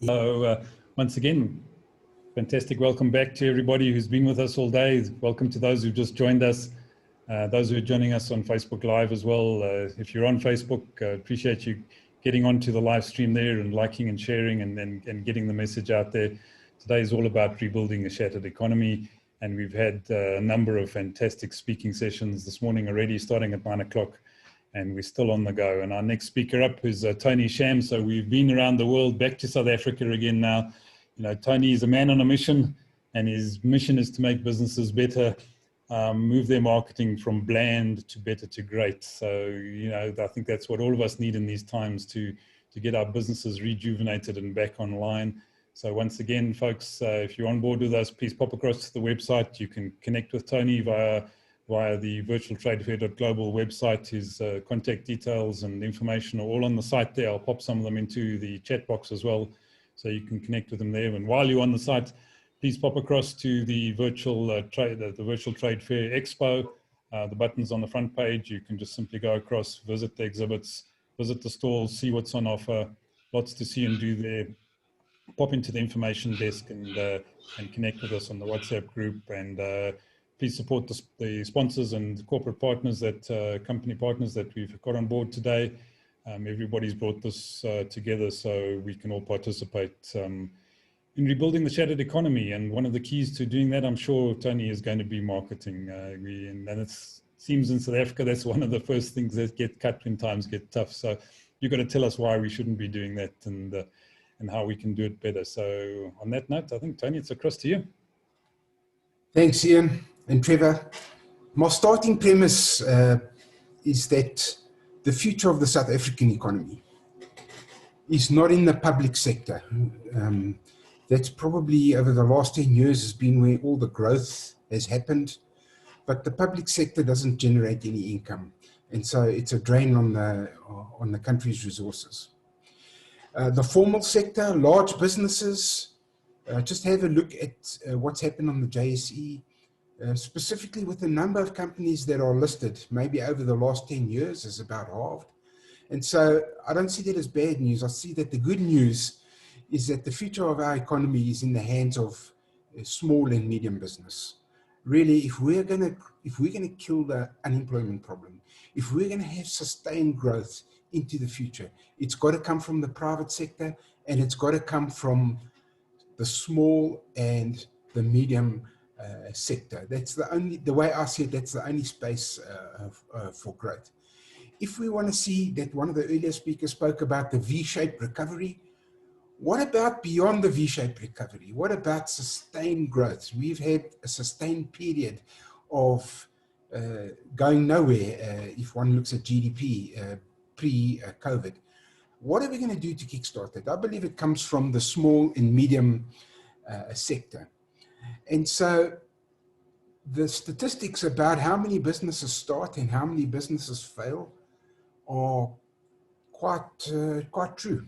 So once again, fantastic welcome back to everybody who's been with us all day. Welcome to those who've just joined us, those who are joining us on Facebook Live as well. If you're on Facebook, appreciate you getting onto the live stream there and liking and sharing and getting the message out there. Today is all about rebuilding a shattered economy, and we've had a number of fantastic speaking sessions this morning already, starting at 9 o'clock. And we're still on the go. And our next speaker up is Tony Sham. So we've been around the world, back to South Africa again now. You know, Tony is a man on a mission, and his mission is to make businesses better, move their marketing from bland to better to great. So, you know, I think that's what all of us need in these times to get our businesses rejuvenated and back online. So once again, folks, if you're on board with us, please pop across to the website. You can connect with Tony via the virtual Trade Fair.global website. His contact details and information are all on the site there. I'll pop some of them into the chat box as well, so you can connect with them there. And while you're on the site, please pop across to the virtual virtual Trade Fair Expo. The button's on the front page. You can just simply go across, visit the exhibits, visit the stalls, see what's on offer. Lots to see and do there. Pop into the information desk and connect with us on the WhatsApp group, and please support the sponsors and corporate partners, company partners that we've got on board today. Everybody's brought this together so we can all participate in rebuilding the shattered economy. And one of the keys to doing that, I'm sure, Tony, is going to be marketing. And it seems in South Africa, that's one of the first things that get cut when times get tough. So you've got to tell us why we shouldn't be doing that and how we can do it better. So on that note, I think, Tony, it's across to you. Thanks, Ian and Trevor. My starting premise is that the future of the South African economy is not in the public sector. That's probably over the last 10 years has been where all the growth has happened, but the public sector doesn't generate any income. And so it's a drain on the country's resources. The formal sector, large businesses, just have a look at what's happened on the JSE, specifically with the number of companies that are listed, maybe over the last 10 years is about halved. And so I don't see that as bad news. I see that the good news is that the future of our economy is in the hands of small and medium business. Really, if we're going to kill the unemployment problem, if we're going to have sustained growth into the future, it's got to come from the private sector, and it's got to come from the small and the medium sector. That's the way I see it, that's the only space for growth. If we want to see that, one of the earlier speakers spoke about the V-shaped recovery. What about beyond the V-shaped recovery? What about sustained growth? We've had a sustained period of going nowhere if one looks at GDP pre-COVID. What are we going to do to kickstart that? I believe it comes from the small and medium sector. And so the statistics about how many businesses start and how many businesses fail are quite true.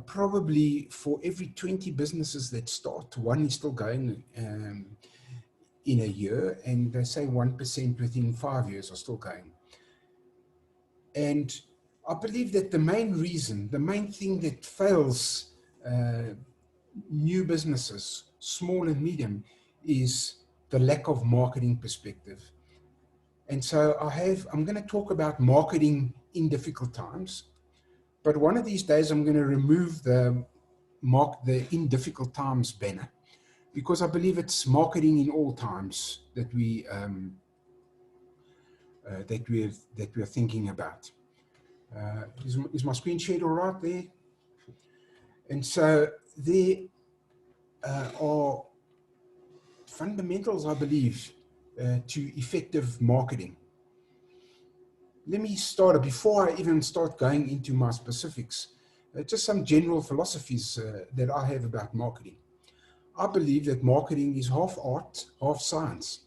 Probably for every 20 businesses that start, one is still going in a year, and they say 1% within 5 years are still going. And I believe that the main reason, the main thing that fails new businesses, small and medium, is the lack of marketing perspective. And so I'm going to talk about marketing in difficult times, but one of these days I'm going to remove the in difficult times banner, because I believe it's marketing in all times that we're thinking about. Is my screen shared all right there? And so there are fundamentals, I believe, to effective marketing. Let me start, before I even start going into my specifics, just some general philosophies that I have about marketing. I believe that marketing is half art, half science.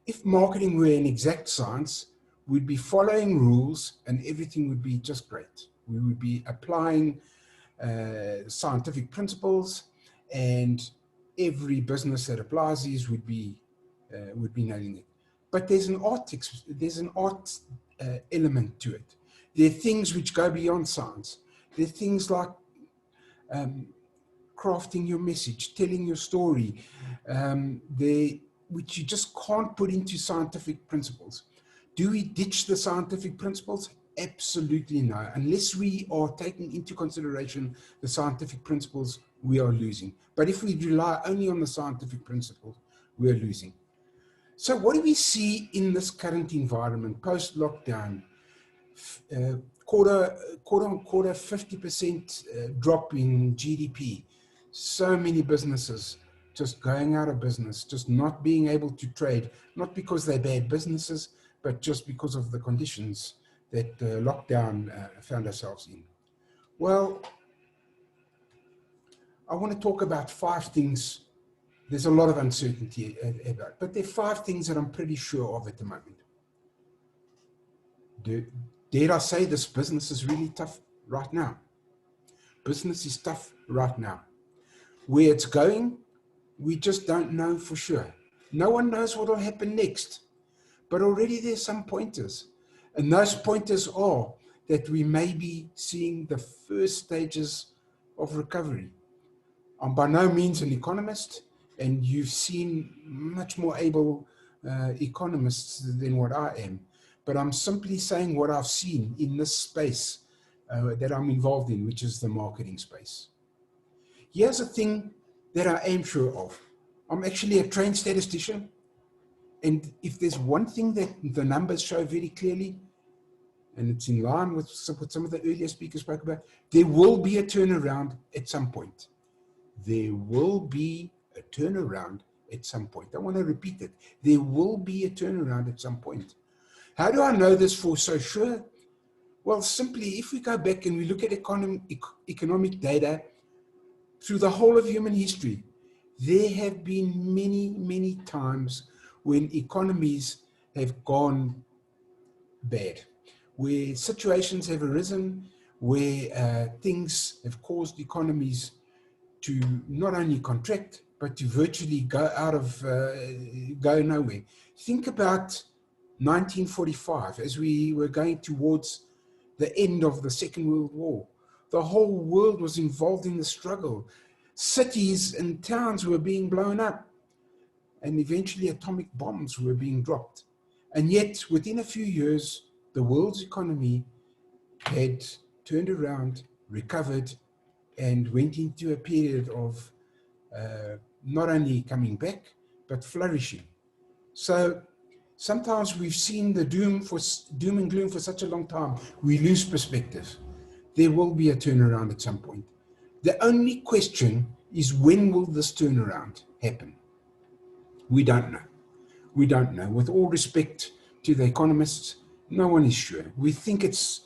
If marketing were an exact science, we'd be following rules and everything would be just great. We would be applying scientific principles, and every business that applies these would be nailing it. But there's an art element to it. There are things which go beyond science. There are things like crafting your message, telling your story, which you just can't put into scientific principles. Do we ditch the scientific principles? Absolutely no. Unless we are taking into consideration the scientific principles, we are losing. But if we rely only on the scientific principles, we are losing. So what do we see in this current environment, post-lockdown? Quarter on quarter, 50% drop in GDP. So many businesses just going out of business, just not being able to trade, not because they're bad businesses, but just because of the conditions that lockdown found ourselves in. Well, I want to talk about 5 things. There's a lot of uncertainty about, but there are 5 things that I'm pretty sure of at the moment. Dare I say this business is really tough right now? Business is tough right now. Where it's going, we just don't know for sure. No one knows what will happen next, but already there's some pointers. And those pointers are that we may be seeing the first stages of recovery. I'm by no means an economist, and you've seen much more able economists than what I am. But I'm simply saying what I've seen in this space that I'm involved in, which is the marketing space. Here's a thing that I am sure of. I'm actually a trained statistician. And if there's one thing that the numbers show very clearly, and it's in line with what some of the earlier speakers spoke about, there will be a turnaround at some point. There will be a turnaround at some point. I want to repeat it. There will be a turnaround at some point. How do I know this for so sure? Well, simply, if we go back and we look at economic data through the whole of human history, there have been many, many times when economies have gone bad, where situations have arisen, where things have caused economies to not only contract, but to virtually go out of, go nowhere. Think about 1945, as we were going towards the end of the Second World War. The whole world was involved in the struggle. Cities and towns were being blown up, and eventually atomic bombs were being dropped. And yet, within a few years, the world's economy had turned around, recovered, and went into a period of not only coming back, but flourishing. So sometimes we've seen the doom and gloom for such a long time, we lose perspective. There will be a turnaround at some point. The only question is, when will this turnaround happen? We don't know. We don't know. With all respect to the economists, no one is sure. We think it's,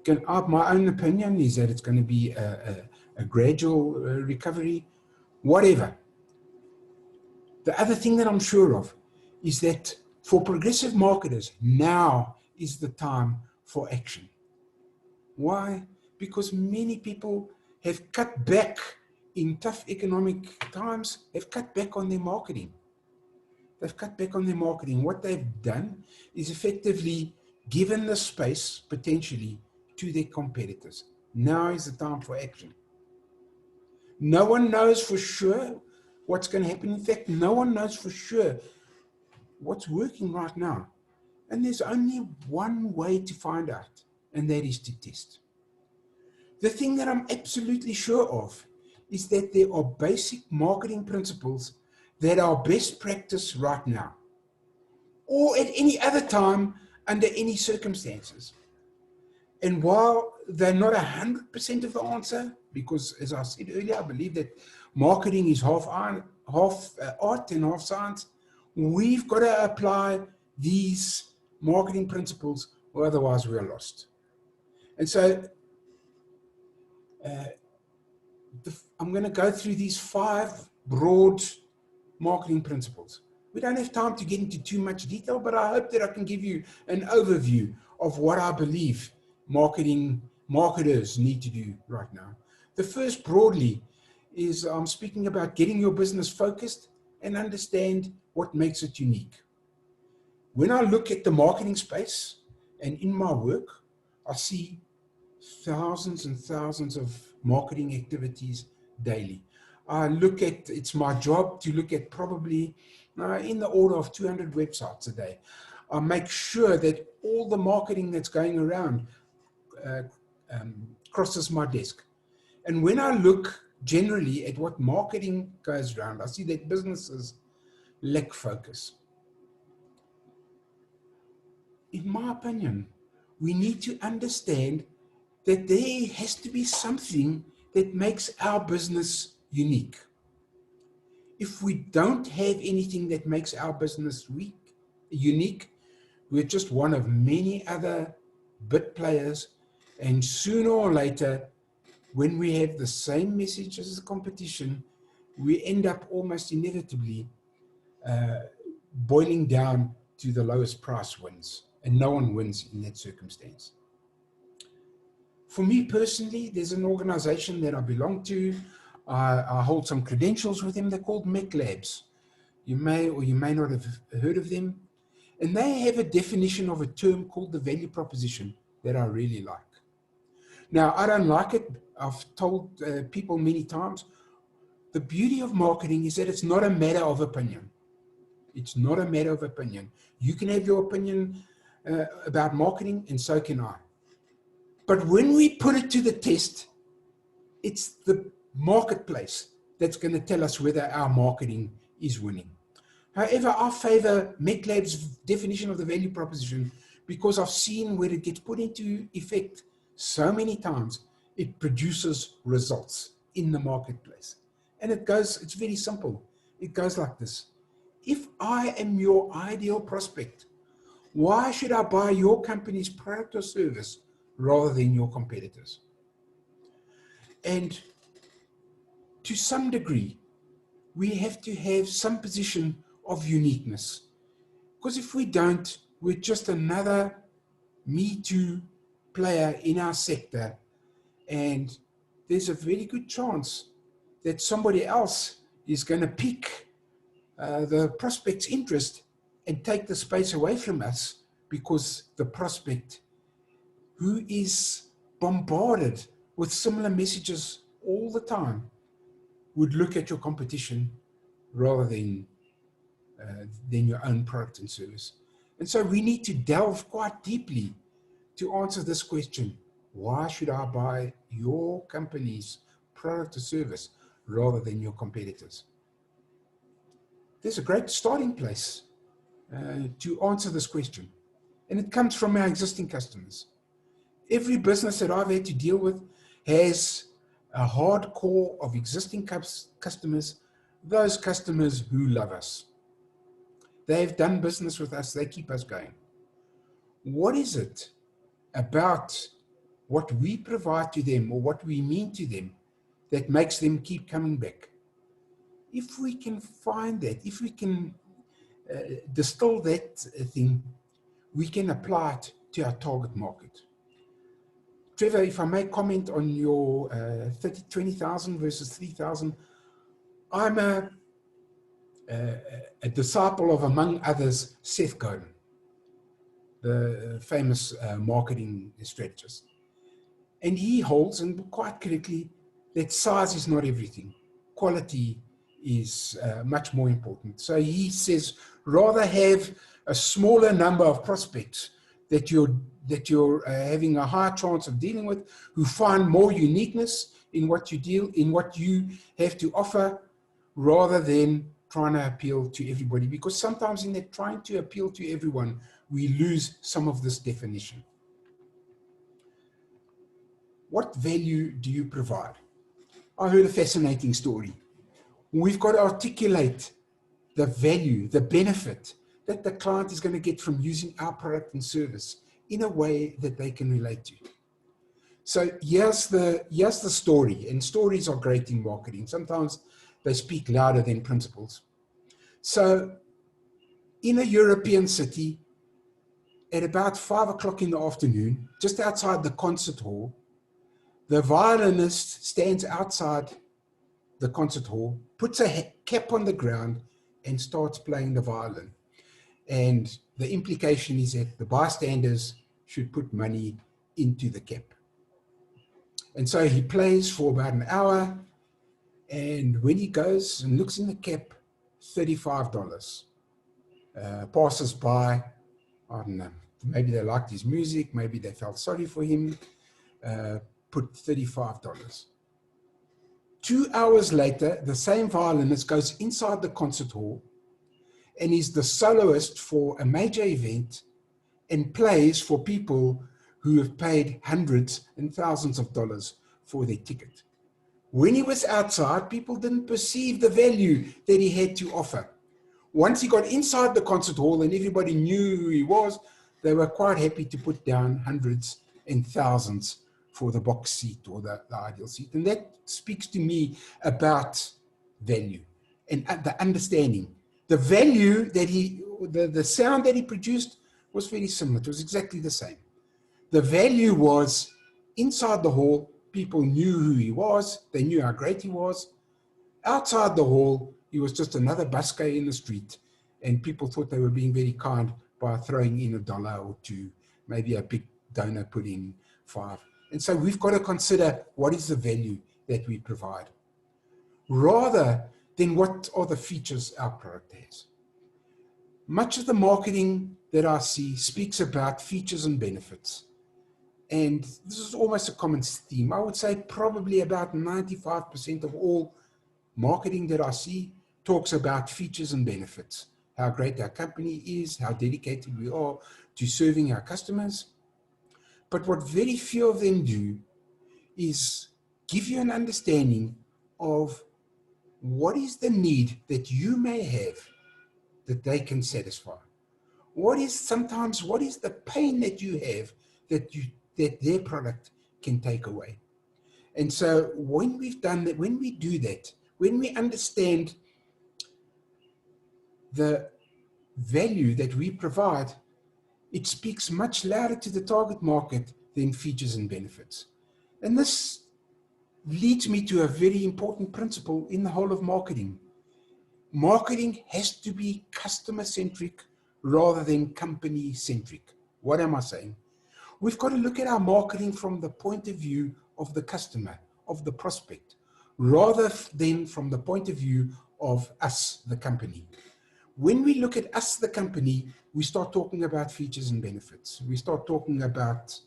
my own opinion is that it's going to be a gradual recovery, whatever. The other thing that I'm sure of is that for progressive marketers, now is the time for action. Why? Because many people have cut back in tough economic times, have cut back on their marketing. They've cut back on their marketing. What they've done is effectively given the space, potentially, to their competitors. Now is the time for action. No one knows for sure what's going to happen. In fact, no one knows for sure what's working right now. And there's only one way to find out, and that is to test. The thing that I'm absolutely sure of is that there are basic marketing principles that are best practice right now, or at any other time under any circumstances. And while they're not 100% of the answer, because as I said earlier, I believe that marketing is half art and half science, we've got to apply these marketing principles, or otherwise we are lost. And so I'm going to go through these 5 broad marketing principles. We don't have time to get into too much detail, but I hope that I can give you an overview of what I believe marketers need to do right now. The first, broadly, is I'm speaking about getting your business focused and understand what makes it unique. When I look at the marketing space and in my work, I see thousands and thousands of marketing activities daily. I look at, it's my job to look at probably in the order of 200 websites a day. I make sure that all the marketing that's going around crosses my desk. And when I look generally at what marketing goes around, I see that businesses lack focus. In my opinion, we need to understand that there has to be something that makes our business unique. If we don't have anything that makes our business unique, we're just one of many other bit players, and sooner or later, when we have the same message as the competition, we end up almost inevitably boiling down to the lowest price wins, and no one wins in that circumstance. For me personally, there's an organization that I belong to. I hold some credentials with them. They're called MEC Labs. You may or you may not have heard of them. And they have a definition of a term called the value proposition that I really like. Now, I don't like it. I've told people many times, the beauty of marketing is that it's not a matter of opinion. It's not a matter of opinion. You can have your opinion about marketing, and so can I. But when we put it to the test, it's the marketplace that's going to tell us whether our marketing is winning. However, I favor MECLAB's definition of the value proposition because I've seen where it gets put into effect so many times, it produces results in the marketplace. And it's very simple. It goes like this. If I am your ideal prospect, why should I buy your company's product or service rather than your competitors? And to some degree, we have to have some position of uniqueness. Because if we don't, we're just another Me Too player in our sector. And there's a very good chance that somebody else is going to pique the prospect's interest and take the space away from us, because the prospect, who is bombarded with similar messages all the time, would look at your competition rather than your own product and service. And so we need to delve quite deeply to answer this question. Why should I buy your company's product or service rather than your competitors? There's a great starting place to answer this question. And it comes from our existing customers. Every business that I've had to deal with has a hard core of existing customers, those customers who love us. They've done business with us, they keep us going. What is it about what we provide to them or what we mean to them that makes them keep coming back? If we can find that, if we can distill that thing, we can apply it to our target market. Trevor, if I may comment on your 20,000 versus 3,000, I'm a disciple of, among others, Seth Godin, the famous marketing strategist. And he holds, and quite correctly, that size is not everything. Quality is much more important. So he says, rather have a smaller number of prospects that you're having a higher chance of dealing with, who find more uniqueness in what you have to offer, rather than trying to appeal to everybody. Because sometimes in that trying to appeal to everyone, we lose some of this definition. What value do you provide? I heard a fascinating story. We've got to articulate the value, the benefit that the client is going to get from using our product and service in a way that they can relate to. So here's the story, and stories are great in marketing. Sometimes they speak louder than principles. So in a European city, at about 5 o'clock in the afternoon, just outside the concert hall, the violinist stands outside the concert hall, puts a cap on the ground, and starts playing the violin. And the implication is that the bystanders should put money into the cap. And so he plays for about an hour, And when he goes and looks in the cap, $35. Passes by, I don't know, maybe they liked his music, maybe they felt sorry for him, put $35. 2 hours later, the same violinist goes inside the concert hall and is the soloist for a major event and plays for people who have paid hundreds and thousands of dollars for their ticket. When he was outside, people didn't perceive the value that he had to offer. Once he got inside the concert hall and everybody knew who he was, they were quite happy to put down hundreds and thousands for the box seat or the ideal seat. And that speaks to me about value and the understanding. The value that the sound that he produced was very similar. It was exactly the same. The value was inside the hall, people knew who he was. They knew how great he was. Outside the hall, he was just another busker in the street, and people thought they were being very kind by throwing in $1 or $2, maybe a big donor put in $5. And so we've got to consider what is the value that we provide, rather than what are the features our product has. Much of the marketing that I see speaks about features and benefits. And this is almost a common theme. I would say probably about 95% of all marketing that I see talks about features and benefits, how great our company is, how dedicated we are to serving our customers. But what very few of them do is give you an understanding of what is the need that you may have that they can satisfy. What is the pain that you have that their product can take away? And so when we've done that, when we do that, when we understand the value that we provide, it speaks much louder to the target market than features and benefits. And this leads me to a very important principle in the whole of marketing. Marketing has to be customer-centric rather than company-centric. What am I saying? We've got to look at our marketing from the point of view of the customer, of the prospect, rather than from the point of view of us, the company. When we look at us, the company, we start talking about features and benefits. We start talking about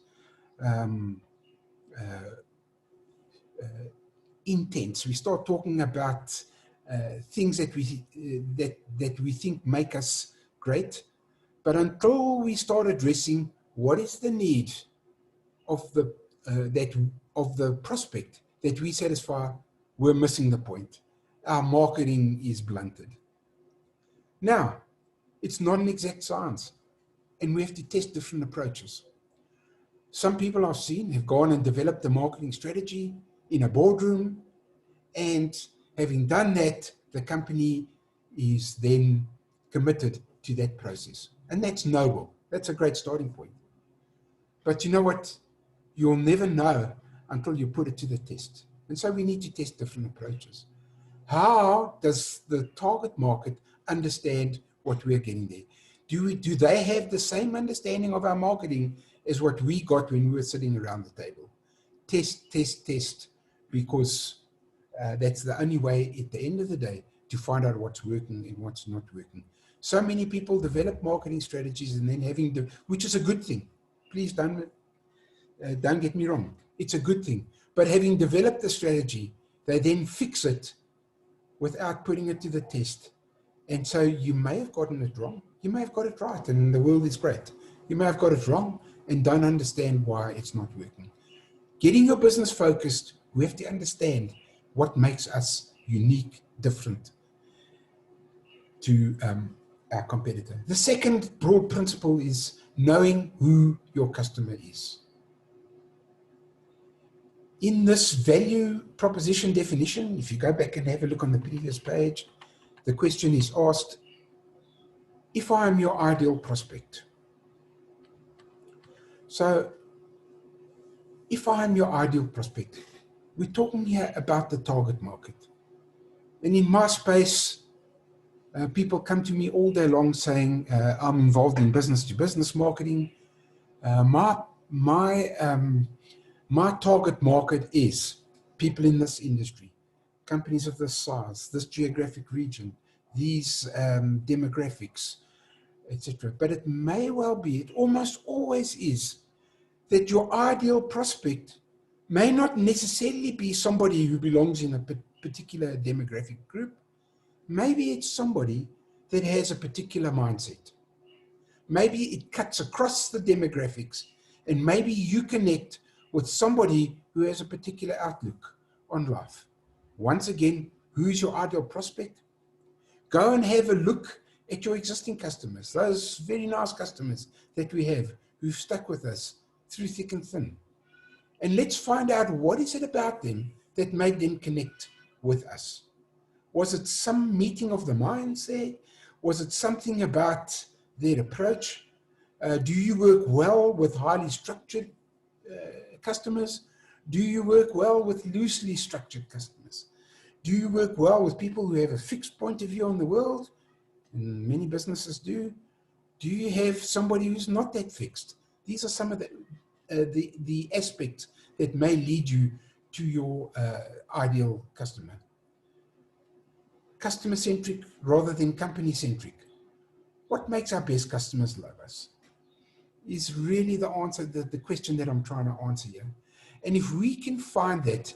intents. We start talking about things that we think make us great. But until we start addressing what is the need of the prospect that we satisfy, we're missing the point. Our marketing is blunted. Now, it's not an exact science, and we have to test different approaches. Some people I've seen have gone and developed a marketing strategy in a boardroom, and having done that, the company is then committed to that process. And that's noble. That's a great starting point. But you know what? You'll never know until you put it to the test. And so we need to test different approaches. How does the target market understand what we're getting there? Do they have the same understanding of our marketing as what we got when we were sitting around the table? Test, test, test, because that's the only way at the end of the day to find out what's working and what's not working. So many people develop marketing strategies and then which is a good thing. Please don't get me wrong. It's a good thing. But having developed the strategy, they then fix it without putting it to the test. And so you may have gotten it wrong. You may have got it right, and the world is great. You may have got it wrong and don't understand why it's not working. Getting your business focused, we have to understand what makes us unique, different to our competitor. The second broad principle is knowing who your customer is. In this value proposition definition, if you go back and have a look on the previous page, the question is asked, if I am your ideal prospect. So, if I am your ideal prospect, we're talking here about the target market. And in my space, people come to me all day long saying, I'm involved in business-to-business marketing. My target market is people in this industry. companies of this size, this geographic region, these demographics, etc. But it may well be, it almost always is, that your ideal prospect may not necessarily be somebody who belongs in a particular demographic group. Maybe it's somebody that has a particular mindset. Maybe it cuts across the demographics, and maybe you connect with somebody who has a particular outlook on life. Once again, who's your ideal prospect? Go and have a look at your existing customers, those very nice customers that we have who've stuck with us through thick and thin. And let's find out, what is it about them that made them connect with us? Was it some meeting of the minds there? Was it something about their approach? Do you work well with highly structured customers? Do you work well with loosely structured customers? Do you work well with people who have a fixed point of view on the world? And many businesses do. Do you have somebody who's not that fixed? These are some of the aspects that may lead you to your ideal customer. Customer-centric rather than company-centric. What makes our best customers love us is really the answer, the question that I'm trying to answer here. And if we can find that,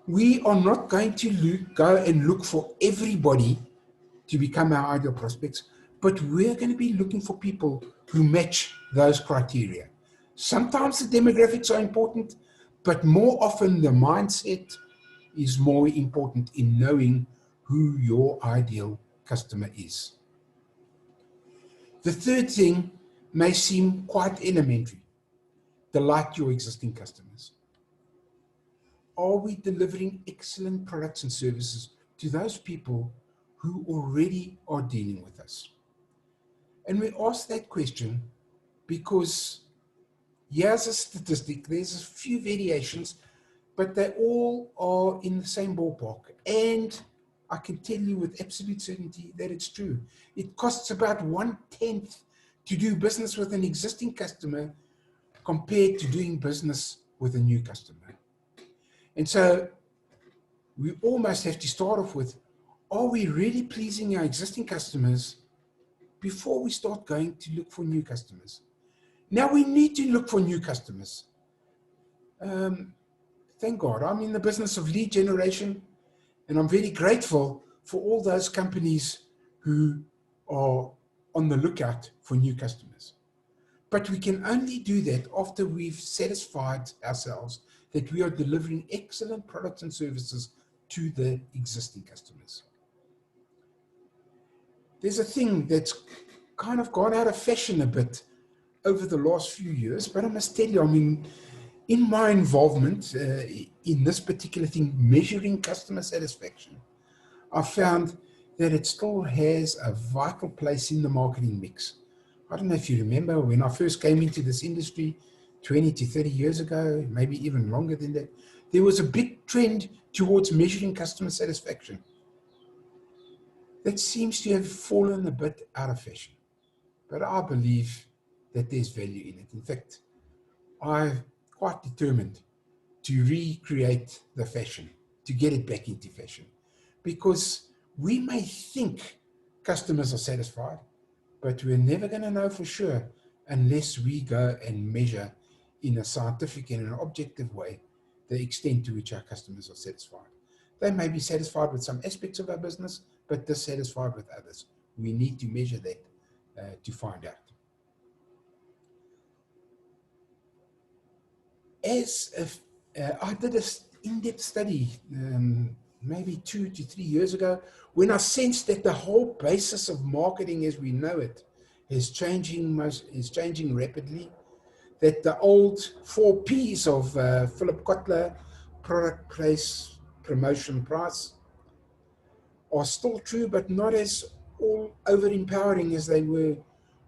we are not going to go and look for everybody to become our ideal prospects, but we're going to be looking for people who match those criteria. Sometimes the demographics are important, but more often the mindset is more important in knowing who your ideal customer is. The third thing may seem quite elementary. Delight your existing customers. Are we delivering excellent products and services to those people who already are dealing with us? And we ask that question because here's a statistic. There's a few variations, but they all are in the same ballpark. And I can tell you with absolute certainty that it's true. It costs about 1/10 to do business with an existing customer compared to doing business with a new customer. And so we almost have to start off with, are we really pleasing our existing customers before we start going to look for new customers? Now we need to look for new customers. Thank God, I'm in the business of lead generation, and I'm very grateful for all those companies who are on the lookout for new customers. But we can only do that after we've satisfied ourselves that we are delivering excellent products and services to the existing customers. There's a thing that's kind of gone out of fashion a bit over the last few years, but I must tell you, I mean, in my involvement in this particular thing, measuring customer satisfaction, I found that it still has a vital place in the marketing mix. I don't know if you remember when I first came into this industry 20 to 30 years ago, maybe even longer than that, there was a big trend towards measuring customer satisfaction. That seems to have fallen a bit out of fashion, but I believe that there's value in it. In fact, I'm quite determined to recreate the fashion, to get it back into fashion, because we may think customers are satisfied, but we're never going to know for sure unless we go and measure in a scientific and an objective way the extent to which our customers are satisfied. They may be satisfied with some aspects of our business, but dissatisfied with others. We need to measure that to find out. I did an in-depth study maybe 2 to 3 years ago, when I sensed that the whole basis of marketing as we know it is changing rapidly, that the old 4 Ps of Philip Kotler, product, place, promotion, price, are still true, but not as all over-empowering as they were.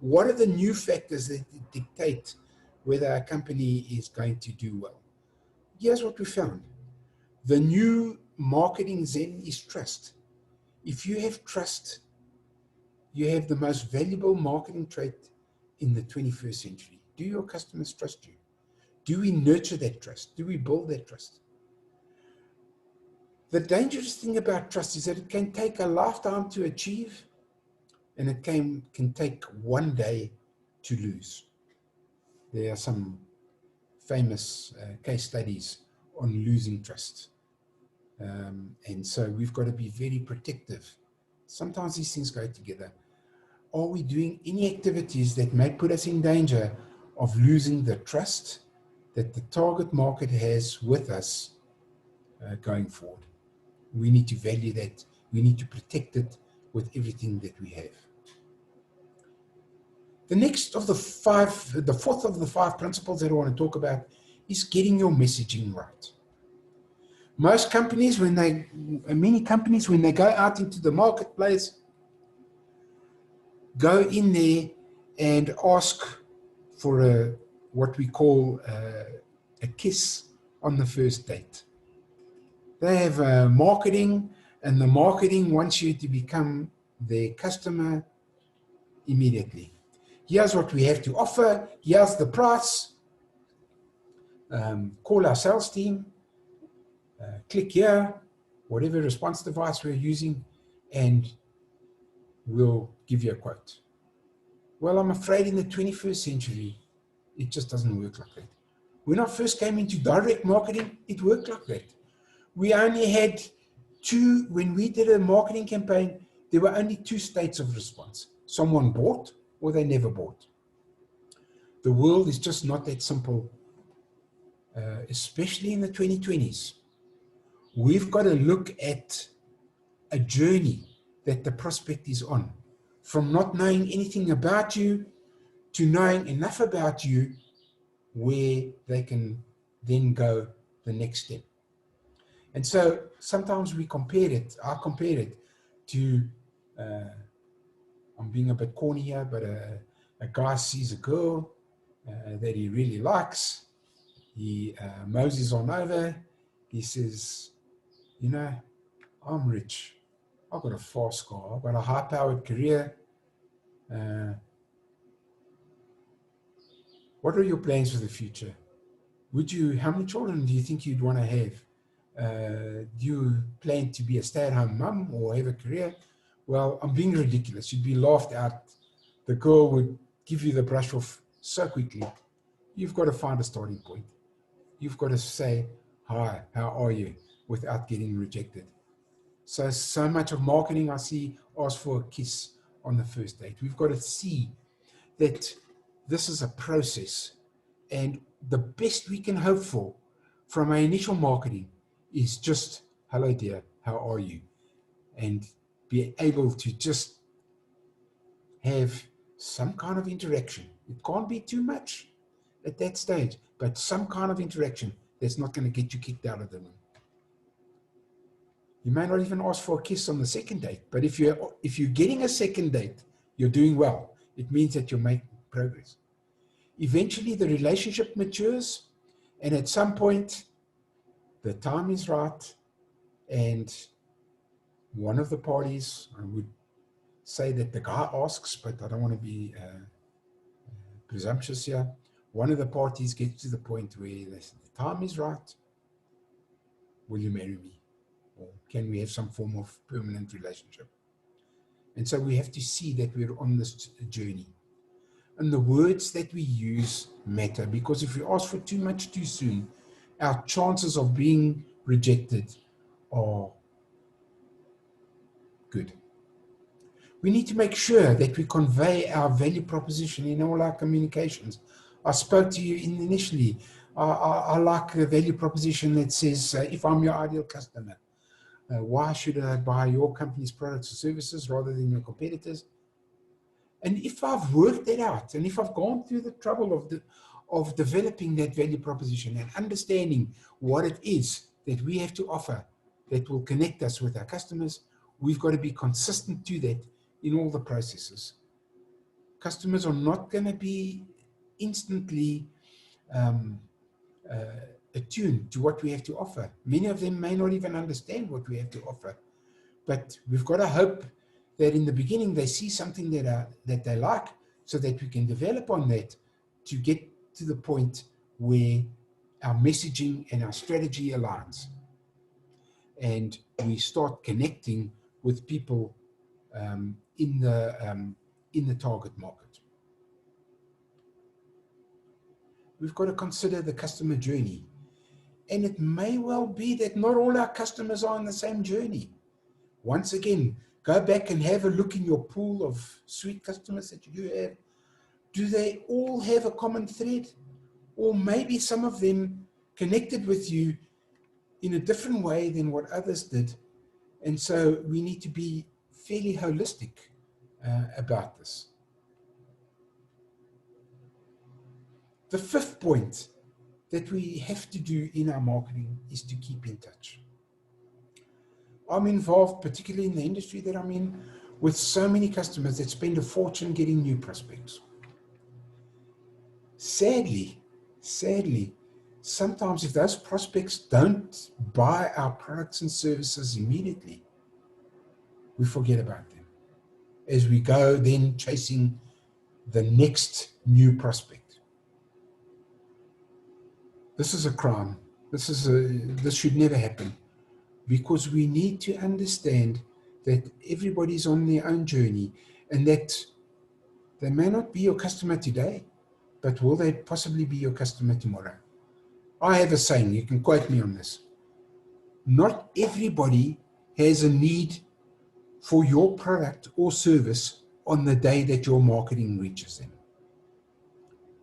What are the new factors that dictate whether a company is going to do well? Here's what we found. The new marketing zen is trust. If you have trust, you have the most valuable marketing trait in the 21st century. Do your customers trust you? Do we nurture that trust? Do we build that trust? The dangerous thing about trust is that it can take a lifetime to achieve, and it can take one day to lose. There are some famous case studies on losing trust. And so we've got to be very protective. Sometimes these things go together. Are we doing any activities that may put us in danger of losing the trust that the target market has with us going forward? We need to value that. We need to protect it with everything that we have. The next of the fourth of the five principles that I want to talk about is getting your messaging right. Many companies, when they go out into the marketplace, go in there and ask for what we call a kiss on the first date. They have marketing, and the marketing wants you to become their customer immediately. Here's what we have to offer. Here's the price. Call our sales team. Click here, whatever response device we're using, and we'll give you a quote. Well, I'm afraid in the 21st century, it just doesn't work like that. When I first came into direct marketing, it worked like that. We only had when we did a marketing campaign, there were only two states of response. Someone bought or they never bought. The world is just not that simple, especially in the 2020s. We've got to look at a journey that the prospect is on, from not knowing anything about you to knowing enough about you where they can then go the next step. And so sometimes I compare it to, I'm being a bit corny here, but a guy sees a girl that he really likes. He moseys on over. He says, you know, I'm rich. I've got a fast car. I've got a high-powered career. What are your plans for the future? How many children do you think you'd want to have? Do you plan to be a stay-at-home mum or have a career? Well, I'm being ridiculous. You'd be laughed at. The girl would give you the brush off so quickly. You've got to find a starting point. You've got to say, hi, how are you, without getting rejected. So much of marketing I see ask for a kiss on the first date. We've got to see that this is a process, and the best we can hope for from our initial marketing is just, hello dear, how are you? And be able to just have some kind of interaction. It can't be too much at that stage, but some kind of interaction that's not going to get you kicked out of the room. You may not even ask for a kiss on the second date, but if you're getting a second date, you're doing well. It means that you're making progress. Eventually, the relationship matures, and at some point, the time is right, and one of the parties, I would say that the guy asks, but I don't want to be presumptuous here. One of the parties gets to the point where the time is right. Will you marry me? Or can we have some form of permanent relationship? And so we have to see that we're on this journey. And the words that we use matter, because if we ask for too much too soon, our chances of being rejected are good. We need to make sure that we convey our value proposition in all our communications. I spoke to you initially. I like a value proposition that says, if I'm your ideal customer, why should I buy your company's products or services rather than your competitors? And if I've worked that out, and if I've gone through the trouble of developing that value proposition and understanding what it is that we have to offer that will connect us with our customers, we've got to be consistent to that in all the processes. Customers are not going to be instantly attuned to what we have to offer. Many of them may not even understand what we have to offer, but we've got to hope that in the beginning they see something that they like, so that we can develop on that to get to the point where our messaging and our strategy aligns. and we start connecting with people in the target market. We've got to consider the customer journey. And it may well be that not all our customers are on the same journey. Once again, go back and have a look in your pool of sweet customers that you have. Do they all have a common thread? Or maybe some of them connected with you in a different way than what others did. And so we need to be fairly holistic about this. The fifth point that we have to do in our marketing is to keep in touch. I'm involved, particularly in the industry that I'm in, with so many customers that spend a fortune getting new prospects. Sadly, sometimes if those prospects don't buy our products and services immediately, we forget about them as we go then chasing the next new prospect. This is a crime. This should never happen, because we need to understand that everybody's on their own journey and that they may not be your customer today, but will they possibly be your customer tomorrow? I have a saying, you can quote me on this. Not everybody has a need for your product or service on the day that your marketing reaches them.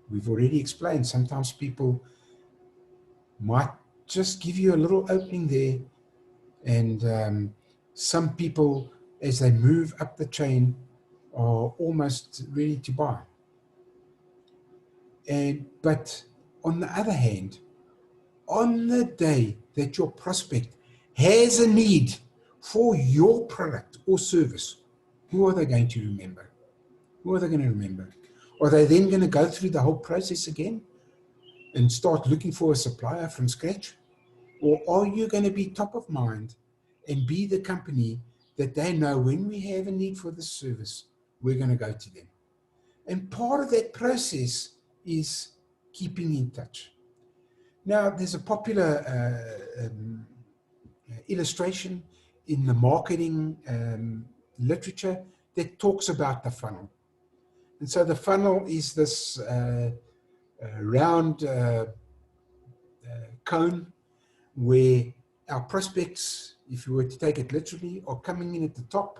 We've already explained, sometimes people might just give you a little opening there, and some people, as they move up the chain, are almost ready to buy. But on the other hand, on the day that your prospect has a need for your product or service, who are they going to remember? Who are they going to remember? Are they then going to go through the whole process again and start looking for a supplier from scratch? Or are you going to be top of mind and be the company that they know when we have a need for this service, we're going to go to them? And part of that process is keeping in touch. Now, there's a popular illustration in the marketing literature that talks about the funnel. And so the funnel is this round cone where our prospects, if you were to take it literally, are coming in at the top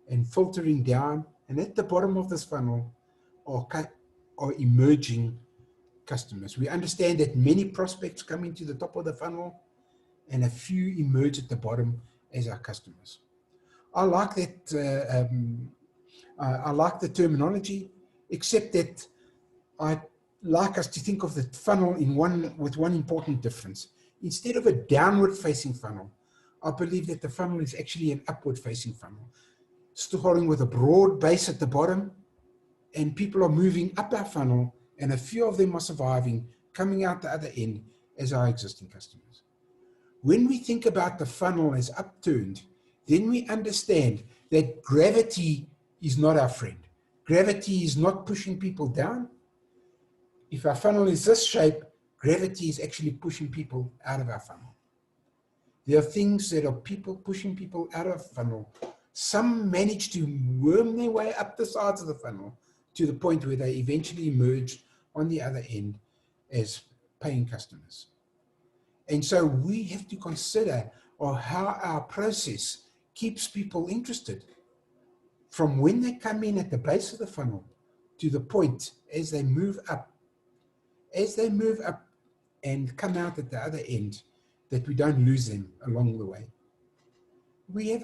and filtering down. And at the bottom of this funnel are emerging customers. We understand that many prospects come into the top of the funnel and a few emerge at the bottom as our customers. I like that. I like the terminology, except that I like us to think of the funnel with one important difference. Instead of a downward-facing funnel, I believe that the funnel is actually an upward-facing funnel, starting with a broad base at the bottom, and people are moving up our funnel, and a few of them are surviving, coming out the other end as our existing customers. When we think about the funnel as upturned, then we understand that gravity is not our friend. Gravity is not pushing people down. If our funnel is this shape, gravity is actually pushing people out of our funnel. There are things that are pushing people out of the funnel. Some manage to worm their way up the sides of the funnel to the point where they eventually emerge on the other end as paying customers. And so we have to consider how our process keeps people interested from when they come in at the base of the funnel to the point as they move up. As they move up and come out at the other end, that we don't lose them along the way. We have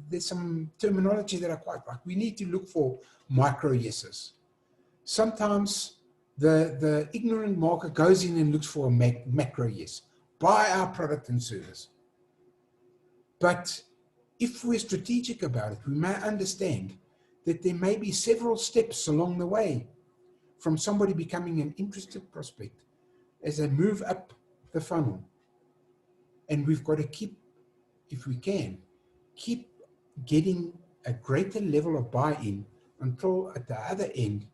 there's some terminology that I quite like. We need to look for micro yeses. Sometimes the ignorant market goes in and looks for a macro yes. Buy our product and service. But if we're strategic about it, we may understand that there may be several steps along the way from somebody becoming an interested prospect as they move up the funnel. And we've got to keep, if we can, keep getting a greater level of buy-in until at the other end,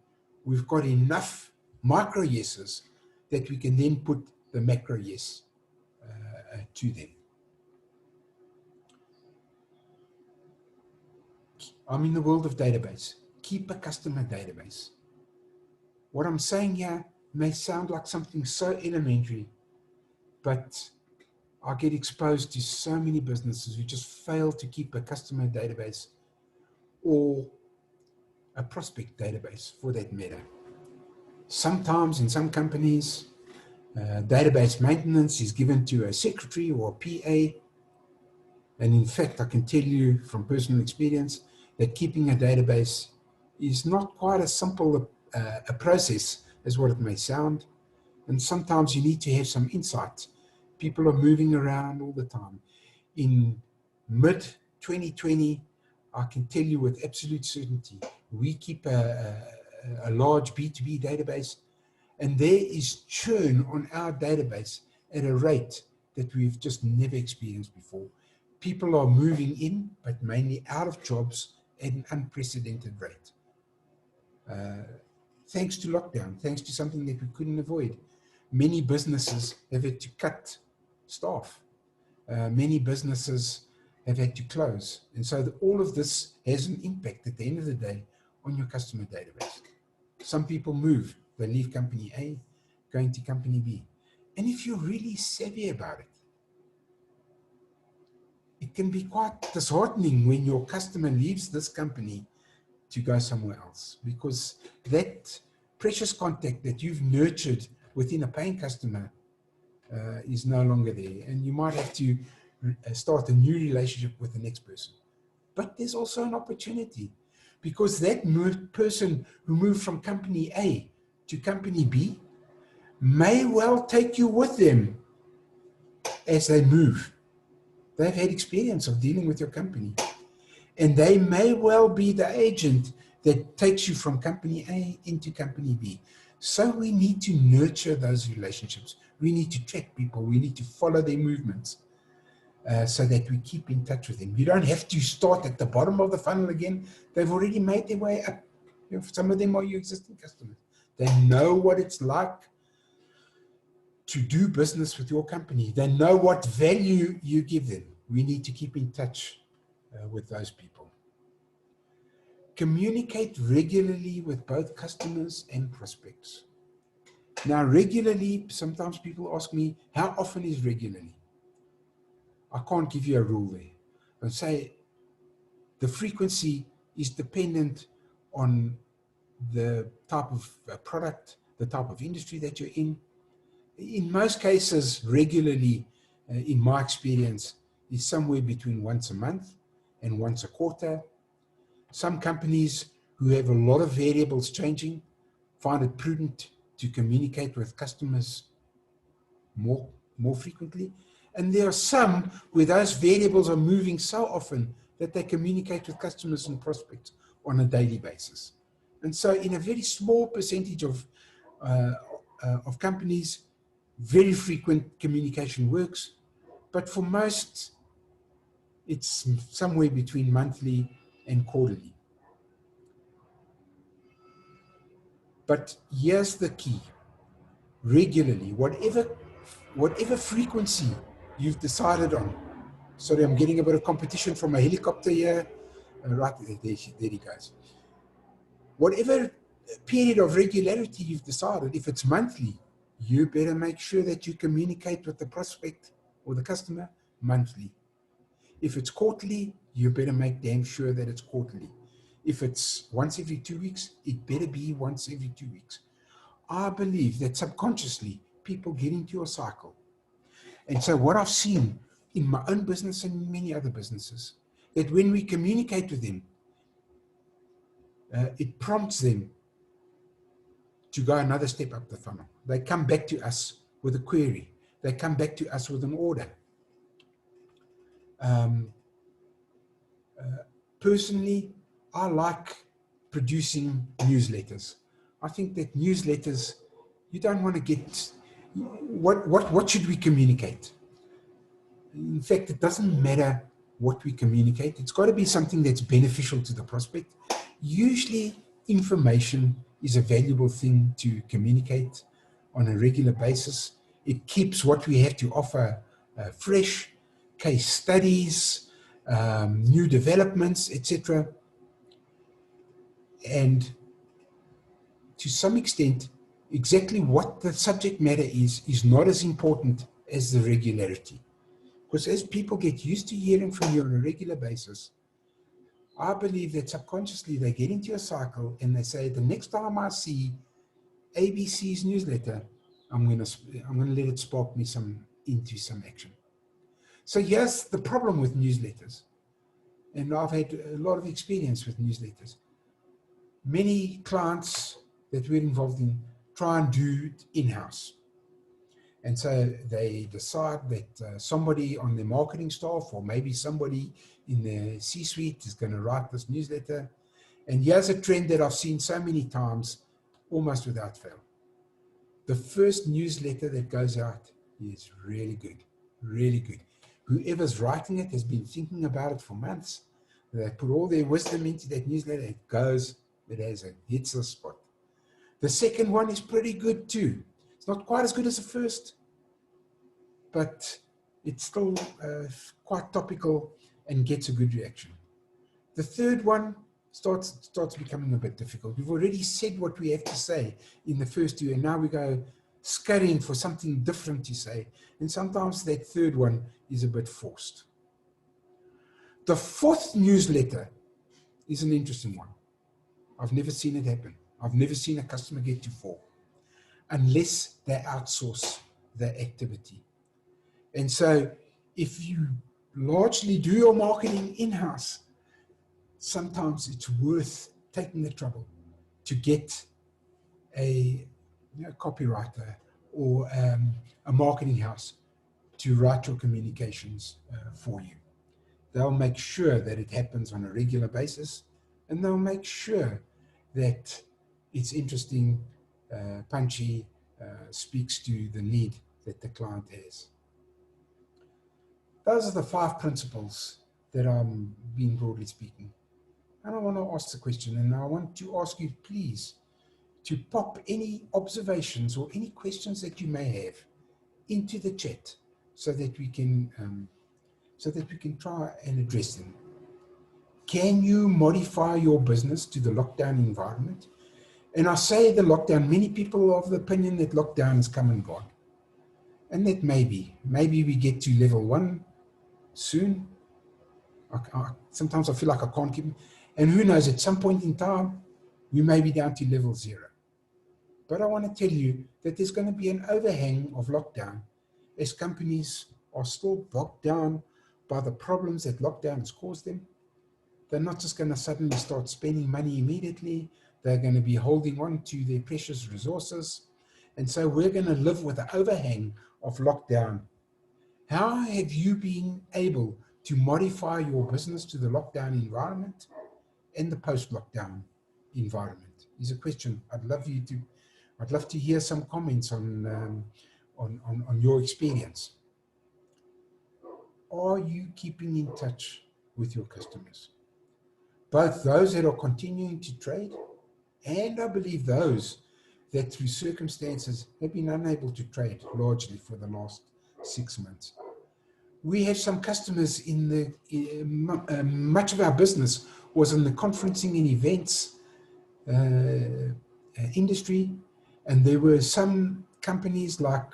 we've got enough micro yeses that we can then put the macro yes to them. I'm in the world of database. Keep a customer database. What I'm saying here may sound like something so elementary, but I get exposed to so many businesses who just fail to keep a customer database or a prospect database for that matter. Sometimes in some companies, database maintenance is given to a secretary or a PA. And in fact, I can tell you from personal experience that keeping a database is not quite as simple a process as what it may sound. And sometimes you need to have some insight. People are moving around all the time. In mid-2020, I can tell you with absolute certainty, we keep a large B2B database, and there is churn on our database at a rate that we've just never experienced before. People are moving in, but mainly out of jobs at an unprecedented rate. Thanks to lockdown, thanks to something that we couldn't avoid. Many businesses have had to cut staff. Many businesses have had to close. And so all of this has an impact at the end of the day on your customer database. Some people move, they leave company A, going to company B. And if you're really savvy about it, it can be quite disheartening when your customer leaves this company to go somewhere else, because that precious contact that you've nurtured within a paying customer is no longer there. And you might have to start a new relationship with the next person. But there's also an opportunity, because that person who moved from company A to company B may well take you with them as they move. They've had experience of dealing with your company, and they may well be the agent that takes you from company A into company B. So we need to nurture those relationships. We need to track people. We need to follow their movements so that we keep in touch with them. You don't have to start at the bottom of the funnel again. They've already made their way up. You know, some of them are your existing customers. They know what it's like to do business with your company. They know what value you give them. We need to keep in touch with those people. Communicate regularly with both customers and prospects. Now, regularly, sometimes people ask me, how often is regularly? I can't give you a rule there. I'd say the frequency is dependent on the type of product, the type of industry that you're in. In most cases, regularly, in my experience, is somewhere between once a month and once a quarter. Some companies who have a lot of variables changing find it prudent to communicate with customers more frequently. And there are some where those variables are moving so often that they communicate with customers and prospects on a daily basis. And so in a very small percentage of companies, very frequent communication works. But for most, it's somewhere between monthly and quarterly. But here's the key. Regularly, whatever frequency you've decided on. Sorry, I'm getting a bit of competition from a helicopter here. Right, there he goes. Whatever period of regularity you've decided, if it's monthly, you better make sure that you communicate with the prospect or the customer monthly. If it's quarterly, you better make damn sure that it's quarterly. If it's once every 2 weeks, it better be once every 2 weeks. I believe that subconsciously people get into a cycle. And so what I've seen in my own business and many other businesses, that when we communicate with them, it prompts them to go another step up the funnel. They come back to us with a query. They come back to us with an order. Personally, I like producing newsletters. I think that newsletters, you don't want to get, what should we communicate? In fact, it doesn't matter what we communicate. It's got to be something that's beneficial to the prospect. Usually, information is a valuable thing to communicate on a regular basis. It keeps what we have to offer fresh, case studies, new developments, etc. And to some extent, exactly what the subject matter is not as important as the regularity. Because as people get used to hearing from you on a regular basis, I believe that subconsciously they get into a cycle and they say, the next time I see ABC's newsletter, I'm going to let it spark me into some action. So here's the problem with newsletters. And I've had a lot of experience with newsletters. Many clients that we're involved in try and do it in-house. And so they decide that somebody on their marketing staff or maybe somebody in the C-suite is going to write this newsletter. And here's a trend that I've seen so many times, almost without fail. The first newsletter that goes out is really good, really good. Whoever's writing it has been thinking about it for months. They put all their wisdom into that newsletter. It hits the spot. The second one is pretty good too. It's not quite as good as the first, but it's still quite topical and gets a good reaction. The third one starts becoming a bit difficult. We've already said what we have to say in the first two, and now we go scurrying for something different to say. And sometimes that third one is a bit forced. The fourth newsletter is an interesting one. I've never seen it happen. I've never seen a customer get to 4 unless they outsource the activity. And so if you largely do your marketing in-house, sometimes it's worth taking the trouble to get a copywriter or a marketing house to write your communications for you. They'll make sure that it happens on a regular basis, and they'll make sure that it's interesting, punchy, speaks to the need that the client has. Those are the 5 principles that I'm being broadly speaking. And I want to ask the question, and I want to ask you, please, to pop any observations or any questions that you may have into the chat so that we can try and address them. Can you modify your business to the lockdown environment? And I say the lockdown, many people are of the opinion that lockdown has come and gone. And that maybe we get to level 1 soon. Sometimes I feel like I can't keep, and who knows, at some point in time, we may be down to level 0. But I want to tell you that there's going to be an overhang of lockdown as companies are still bogged down by the problems that lockdown has caused them. They're not just going to suddenly start spending money immediately. They're going to be holding on to their precious resources. And so we're going to live with the overhang of lockdown. How have you been able to modify your business to the lockdown environment and the post-lockdown environment? Is a question I'd love to hear some comments on your experience. Are you keeping in touch with your customers? Both those that are continuing to trade, and I believe those that through circumstances have been unable to trade largely for the last 6 months. We have some customers much of our business was in the conferencing and events industry, and there were some companies like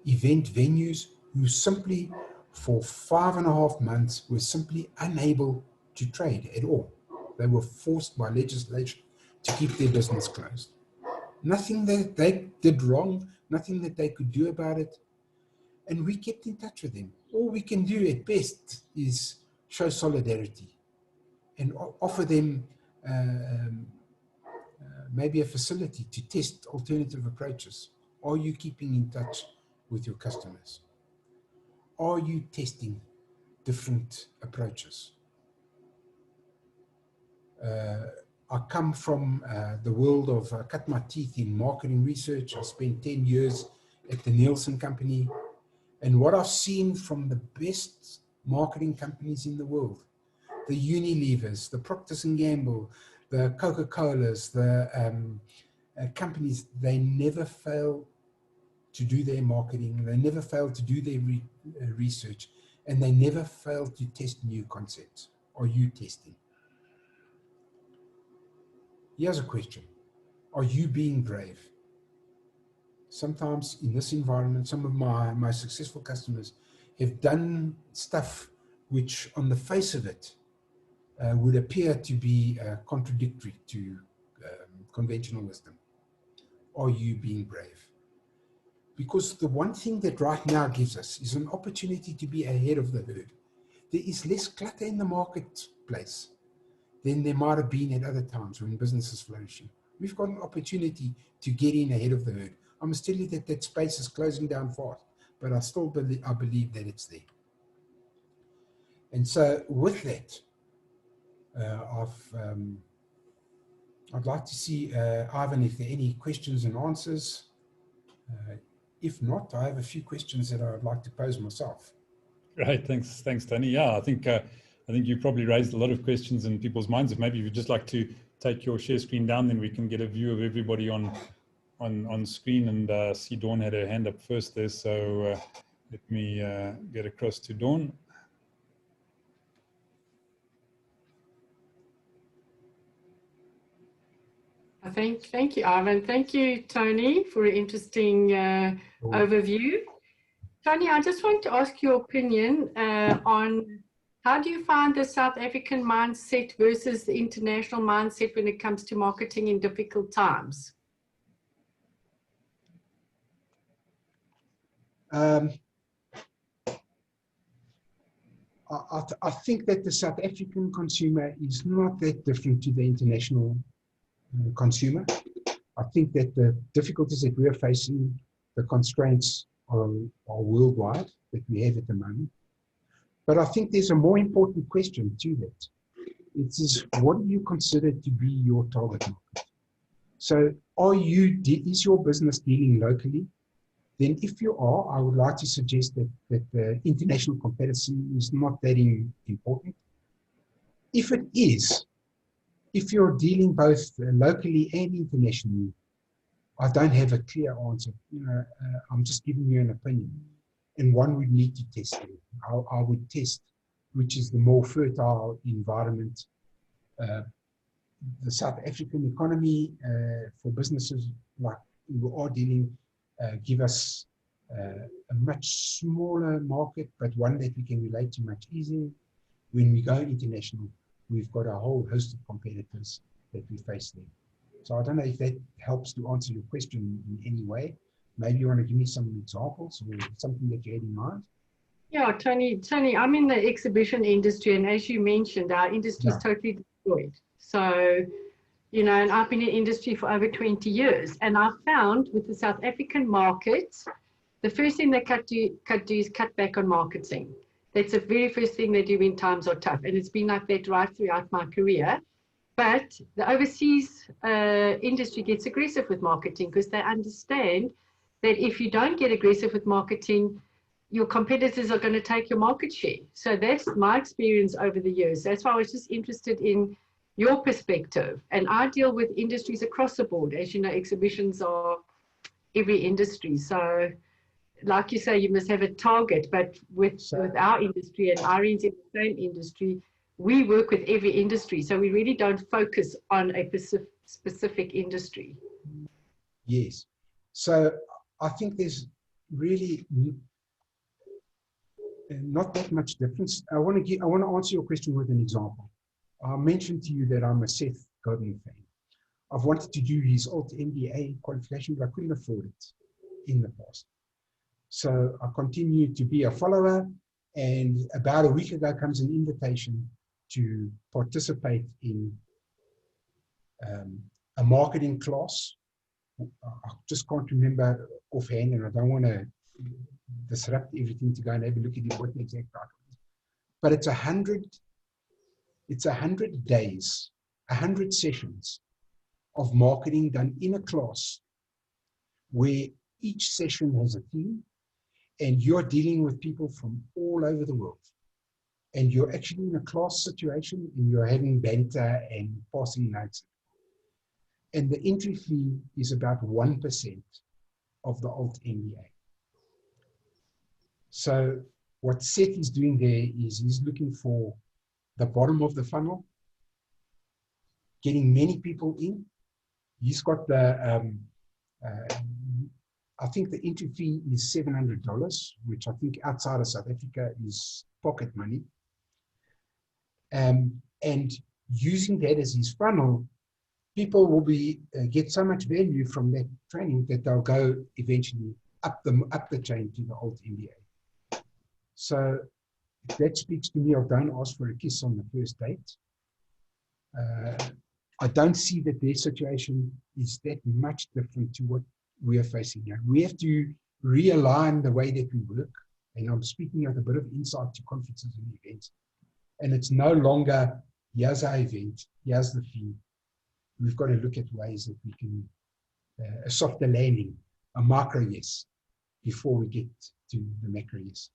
event venues who simply for 5.5 months were simply unable to trade at all. They were forced by legislation to keep their business closed. Nothing that they did wrong, nothing that they could do about it. And we kept in touch with them. All we can do at best is show solidarity and offer them maybe a facility to test alternative approaches. Are you keeping in touch with your customers? Are you testing different approaches? I come from the world of cut my teeth in marketing research. I spent 10 years at the Nielsen Company. And what I've seen from the best marketing companies in the world, the Unilevers, the Procter & Gamble, the Coca-Colas, the companies, they never fail to do their marketing. They never fail to do their research, and they never fail to test new concepts. Are you testing? Here's a question. Are you being brave? Sometimes in this environment, some of my successful customers have done stuff which on the face of it would appear to be contradictory to conventional wisdom. Are you being brave? Because the one thing that right now gives us is an opportunity to be ahead of the herd. There is less clutter in the marketplace than there might have been at other times when business is flourishing. We've got an opportunity to get in ahead of the herd. I must tell you that that space is closing down fast, but I still believe that it's there. And so with that, I'd like to see, Ivan, if there are any questions and answers. If not, I have a few questions that I would like to pose myself. Great, thanks, Tony. Yeah, I think you probably raised a lot of questions in people's minds. If maybe you'd just like to take your share screen down, then we can get a view of everybody on screen. And see Dawn had her hand up first there, so let me get across to Dawn. Thank you, Ivan. Thank you, Tony, for an interesting overview. Tony, I just want to ask your opinion on how do you find the South African mindset versus the international mindset when it comes to marketing in difficult times? I think that the South African consumer is not that different to the international consumer. I think that the difficulties that we are facing, the constraints are worldwide that we have at the moment. But I think there's a more important question to that. It is, what do you consider to be your target market? So is your business dealing locally? Then if you are, I would like to suggest that the international comparison is not that important. If it is, if you're dealing both locally and internationally, I don't have a clear answer. I'm just giving you an opinion, and one would need to test it. I would test which is the more fertile environment. The South African economy for businesses like who are dealing give us a much smaller market, but one that we can relate to much easier. When we go international, we've got a whole host of competitors that we face there. So I don't know if that helps to answer your question in any way. Maybe you want to give me some examples or something that you had in mind? Yeah, Tony, I'm in the exhibition industry, and as you mentioned, our industry is totally destroyed. So, and I've been in the industry for over 20 years, and I've found with the South African market, the first thing they do is cut back on marketing. That's the very first thing they do when times are tough, and it's been like that right throughout my career. But the overseas industry gets aggressive with marketing because they understand that if you don't get aggressive with marketing, your competitors are going to take your market share. So that's my experience over the years. That's why I was just interested in your perspective. And I deal with industries across the board. As you know, exhibitions are every industry. So like you say, you must have a target, but with our industry, and Irene's in the same industry, we work with every industry. So we really don't focus on a specific industry. Yes. So I think there's really not that much difference. I want to answer your question with an example. I mentioned to you that I'm a Seth Godin fan. I've wanted to do his Alt MBA qualification, but I couldn't afford it in the past. So I continued to be a follower, and about a week ago comes an invitation to participate in a marketing class. I just can't remember offhand, and I don't want to disrupt everything to go and have a look at what the exact title is. But it's 100 days, 100 sessions of marketing done in a class where each session has a theme, and you're dealing with people from all over the world. And you're actually in a class situation, and you're having banter and passing notes. And the entry fee is about 1% of the Alt MBA. So what Seth is doing there is he's looking for the bottom of the funnel, getting many people in, He's got the, I think the entry fee is $700, which I think outside of South Africa is pocket money. And using that as his funnel, people will get so much value from that training that they'll go eventually up the chain to the alt MBA. So that speaks to me of don't ask for a kiss on the first date. I don't see that their situation is that much different to what we are facing here. We have to realign the way that we work. And I'm speaking of a bit of insight to conferences and events. And it's no longer, here's our event, here's the fee. We've got to look at ways that we can, a softer landing, a micro yes, before we get to the macro yes.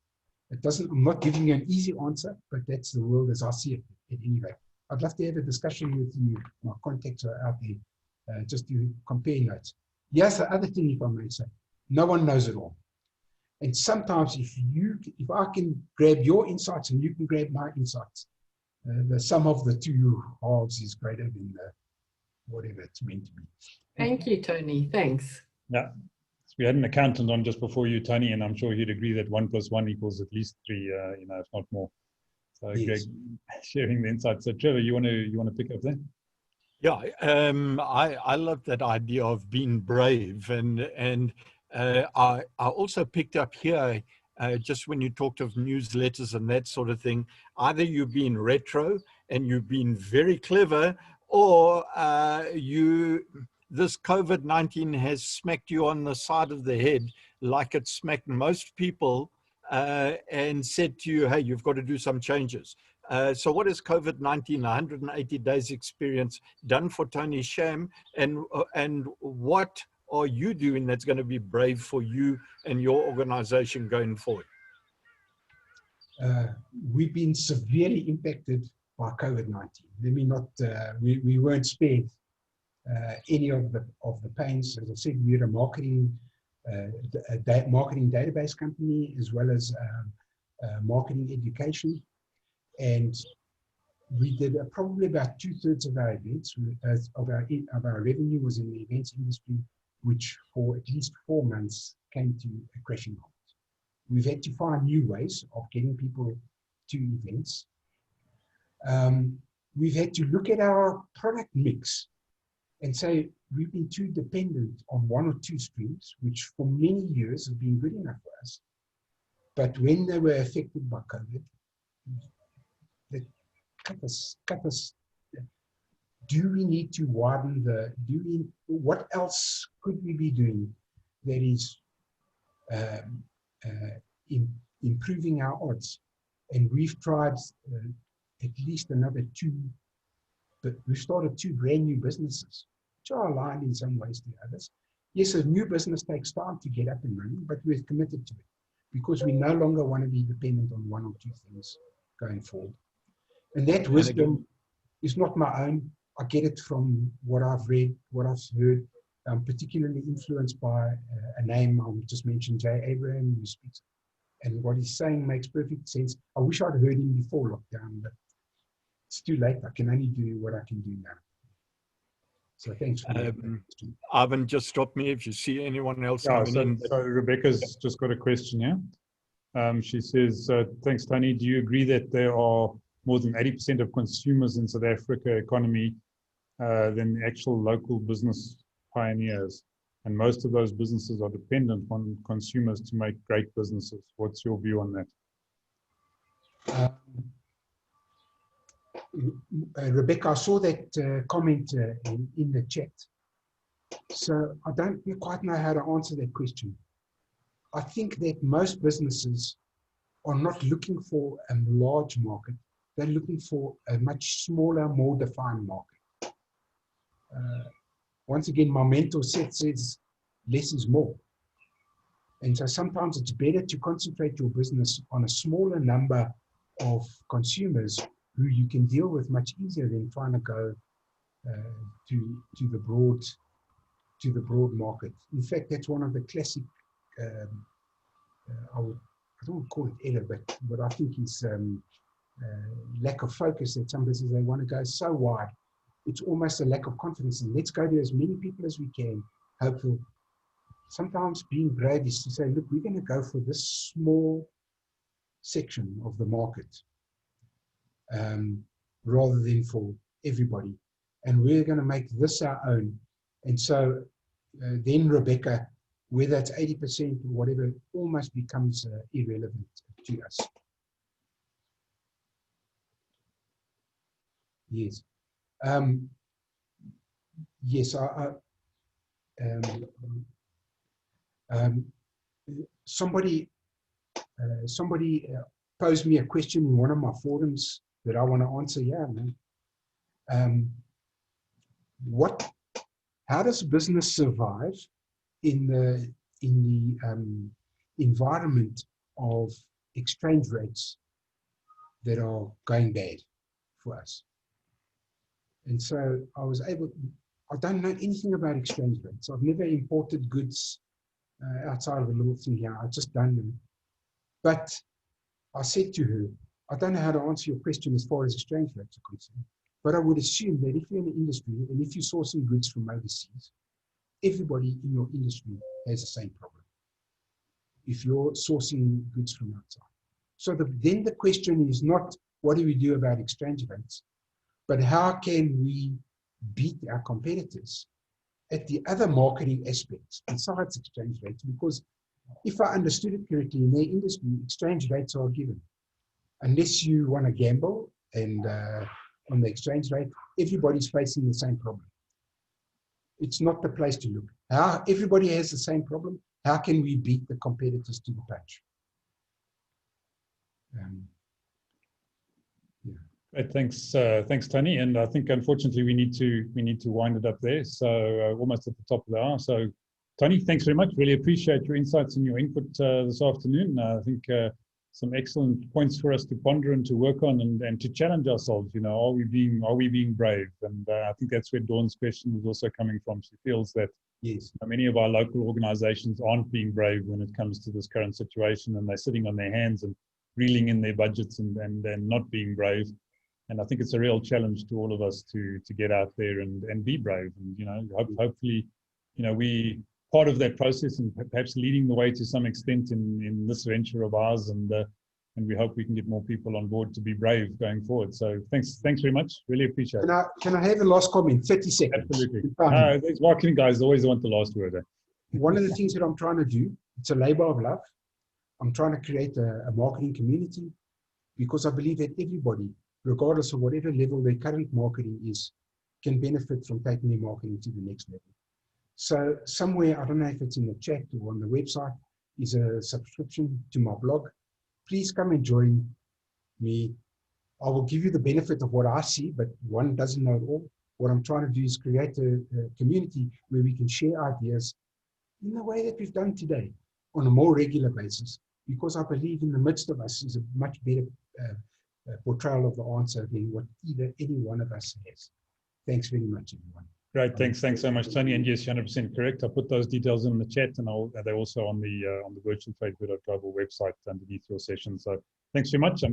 It doesn't, I'm not giving you an easy answer, but that's the world as I see it at any rate. I'd love to have a discussion with you. My contacts are out there, just to compare notes. Here's the other thing, if I may say, no one knows it all. And sometimes if I can grab your insights and you can grab my insights, the sum of the two halves is greater than whatever it's meant to be. Thank you, Tony. Thanks. Yeah. We had an accountant on just before you, Tony, and I'm sure he'd agree that 1 + 1 equals at least 3, if not more. So yes. Greg, sharing the insights. So Trevor, you want to pick up there? Yeah, I love that idea of being brave, and I also picked up here just when you talked of newsletters and that sort of thing. Either you've been retro and you've been very clever, or this COVID-19 has smacked you on the side of the head like it smacked most people and said to you, hey, you've got to do some changes. So what has COVID-19, 180 days experience, done for Tony Sham, and what are you doing that's going to be brave for you and your organization going forward? We've been severely impacted by COVID-19. Let me not, we weren't spared any of the pains. As I said, we're a marketing database company, as well as marketing education. And we did probably about 2/3 of our events, of our revenue was in the events industry, which for at least 4 months came to a crashing halt. We've had to find new ways of getting people to events. We've had to look at our product mix and say we've been too dependent on 1 or 2 streams, which for many years have been good enough for us. But when they were affected by COVID, they cut us. Do we need to widen what else could we be doing that is improving our odds? And we've tried at least another 2, but we've started 2 brand new businesses, which are aligned in some ways to others. Yes, a new business takes time to get up and running, but we're committed to it because we no longer want to be dependent on 1 or 2 things going forward. And that wisdom is not my own. I get it from what I've read, what I've heard. I'm particularly influenced by a name I just mentioned, Jay Abraham, who speaks. And what he's saying makes perfect sense. I wish I'd heard him before lockdown, but it's too late. I can only do what I can do now. So thanks for that. Ivan, just stop me if you see anyone else. Yeah, so Rebecca's just got a question here. She says, thanks, Tony. Do you agree that there are more than 80% of consumers in South Africa economy than the actual local business pioneers? And most of those businesses are dependent on consumers to make great businesses. What's your view on that? Rebecca, I saw that comment in the chat. So I don't quite know how to answer that question. I think that most businesses are not looking for a large market. They're looking for a much smaller, more defined market. Once again, my mentor says less is more. And so sometimes it's better to concentrate your business on a smaller number of consumers who you can deal with much easier than trying to go to the broad market. In fact, that's one of the classic, I don't call it error, but I think it's lack of focus that some businesses, they want to go so wide it's almost a lack of confidence. And let's go to as many people as we can, hopeful. Sometimes being brave is to say, look, we're going to go for this small section of the market rather than for everybody. And we're going to make this our own. And so then, Rebecca, whether it's 80% or whatever, almost becomes irrelevant to us. Yes. Yes, somebody posed me a question in one of my forums that I want to answer. Yeah, man. How does business survive in the environment of exchange rates that are going bad for us? And so I don't know anything about exchange rates. I've never imported goods outside of the little thing here. I just don't know. But I said to her, I don't know how to answer your question as far as exchange rates are concerned. But I would assume that if you're in the industry and if you're sourcing goods from overseas, everybody in your industry has the same problem. If you're sourcing goods from outside. So then the question is not what do we do about exchange rates, but how can we beat our competitors at the other marketing aspects besides exchange rates? Because if I understood it correctly, in their industry, exchange rates are given. Unless you want to gamble and on the exchange rate, everybody's facing the same problem. It's not the place to look. How everybody has the same problem. How can we beat the competitors to the punch? Yeah. Great, thanks, Tony. And I think unfortunately we need to wind it up there. So almost at the top of the hour. So Tony, thanks very much. Really appreciate your insights and your input this afternoon. I think some excellent points for us to ponder and to work on and to challenge ourselves. You know, are we being brave? And I think that's where Dawn's question was also coming from. She feels that yes, many of our local organizations aren't being brave when it comes to this current situation, and they're sitting on their hands and reeling in their budgets and not being brave. And I think it's a real challenge to all of us to get out there and be brave. And, you know, hopefully, you know, we part of that process and perhaps leading the way to some extent in this venture of ours. And we hope we can get more people on board to be brave going forward. So thanks very much. Really appreciate it. Can I have the last comment? 30 seconds. Absolutely. These marketing guys always want the last word. One of the things that I'm trying to do, it's a labor of love. I'm trying to create a marketing community because I believe that everybody, regardless of whatever level their current marketing is, can benefit from taking their marketing to the next level. So somewhere, I don't know if it's in the chat or on the website, is a subscription to my blog. Please come and join me. I will give you the benefit of what I see, but one doesn't know it all. What I'm trying to do is create a community where we can share ideas in the way that we've done today on a more regular basis, because I believe in the midst of us is a much better portrayal of the answer than what any one of us has. Thanks very much, everyone. Great, thanks so much, Tony. And yes, 100% correct. I put those details in the chat, and they're also on the virtual Trade Fair.global website underneath your session. So thanks very much.